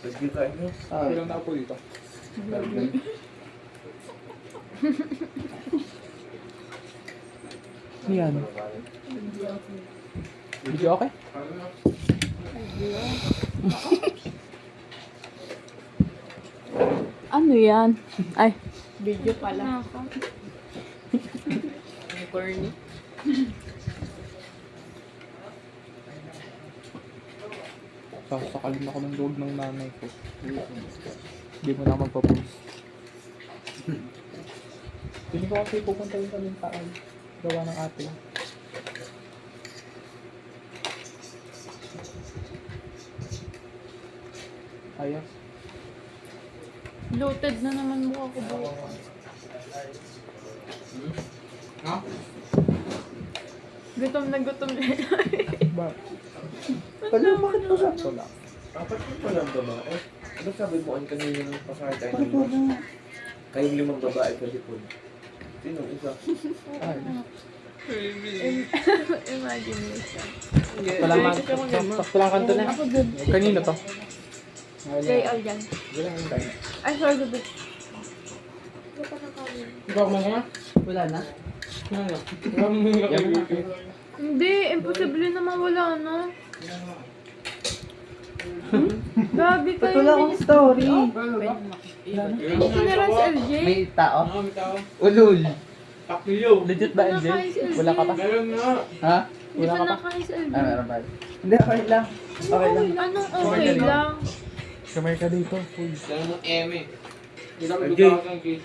Pwede kain nyo. Ilang na po dito. Yan. Video okay? Ano yan? Ay, Video pala. Corny. Sasakalin ako ng loob ng nanay ko. Hindi mo na ako magpa-post. Hindi ko kasi pupunta yung kalintaan. Gawa ng ate. Ayos. bloated na naman mukha ko ba? Ha? Gutom na gutom na. Ba? Pala, bakit mo sa... Wala. Apat ko pa lang babae. Ano sabi mo ang kanina ng pasakay tayo ng bus? Kayong 5 babae ka lipon. Sino isa? Ay. Imagination. Sakto lang kanto na. Ako good. Kanino to? Kay Aljan. Ay, sorry, good. Ikaw mo nga? Wala na? Hindi, imposible naman wala na. Gabi kayo. Wala akong story. Sinara si LJ. May tao? Ulul. Legit ba, LJ? Wala ka pa? Ha? Hindi Wala pa ka pa? nakain si LJ. Meron ba? Hindi, okay lang. Okay lang. Anong okay lang? Kamay ka dito. Uy.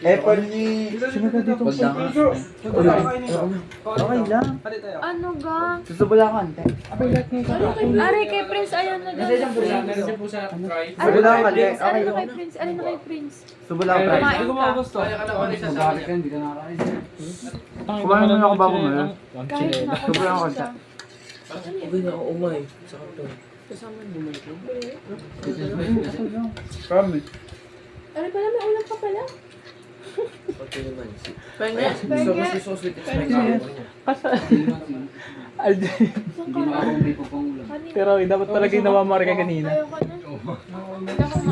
Apple ni... Sino ka dito? Wag lang. Okay lang. Ano ga? Susubulakan. Abay, lahat ng Ari, kay Prince, ayaw na daw. Subo lang ka, Prince, okay. ano na kay Prince? Ano na kay Prince? Subulakan. Kumain ka. Kumain mo na ako bago ngayon. Kahit na ako Sobrang ako siya. Okay na ako umay. Sa kanto. Promise. Ano pala, may ulam ka pala? Okay naman. Penge. So, mas so sweet is my LJ. Pero dapat talaga yung namamari ka kanina. Ayoko na.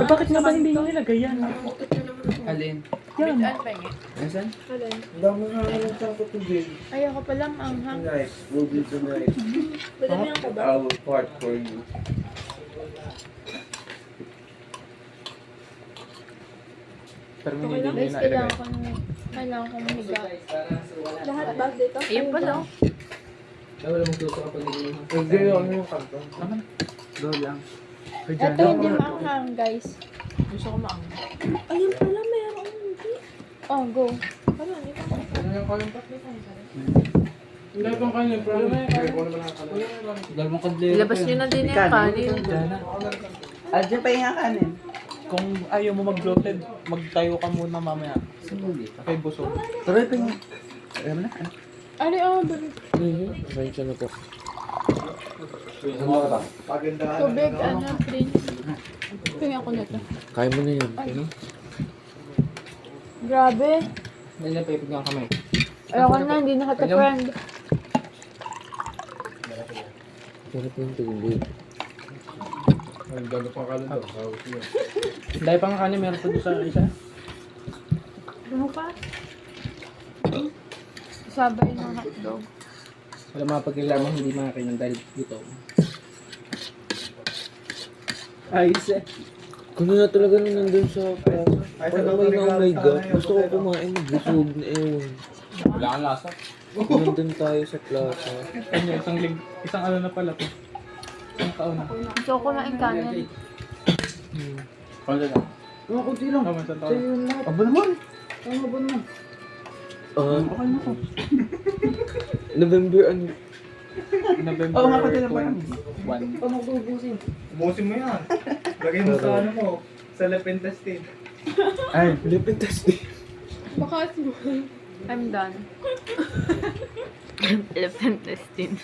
Eh, bakit nga ba hindi nyo nilagay yan? Alin? Yan. Penge. Nasaan? Alin? Dami nga ng sangko to din. Ayoko pala maanghang. Tonight, will be tonight. Madamihan ka ba? I will part for you. Pero Okay hindi lang, nyo guys. nilagay. Kailangan kong mahiga. Lahat ba dito? Ayun pala. Hindi, ano yung kanto? Go lang. Ay, Ito dyan. hindi maanghang, guys. Gusto ko maanghang. Ayun pala, meron hindi. Oh, go. Ano yung Ilabas nyo na din yung kanin. Adyo pa yung kanin. Kung ayaw mo mag-bloated, magtayo ka muna mamaya. Kay busog. Tuloy pa yung... Alam mo na. Ari, oh, baby. Right siya na po. Tubig, ano, Prince. Tingnan ko nito. Kaya mo na yan. Grabe. Dahil na paipig nga kami. Ayoko na, hindi na kita-friend. Sarap yung tubig. Dahil pa nga kanin, meron pa doon sa isa. Ano pa? Sabay ng hotdog. Wala mga pagkilamang hindi makakain dahil dito. Ayos eh. Kung na talaga nung nandun sa plaza. Parang may na, oh my God. Gusto ko kumain. Busog na ewan. Wala kang lasa. Nandun tayo sa plaza. Ano, isang ano na pala to. Isang taon na. Gusto ko kumain kanin. Kung na lang. Mga kunti lang. Tama, isang taon. Aba naman. Aba naman. Okay na ko. November ano? November Oo nga, pati na ba yan? 21. Ubusin mo yan. Lagay mo sa ano mo, sa lip intestine. Ay. Lipin testing. Baka I'm done. Elephant testing.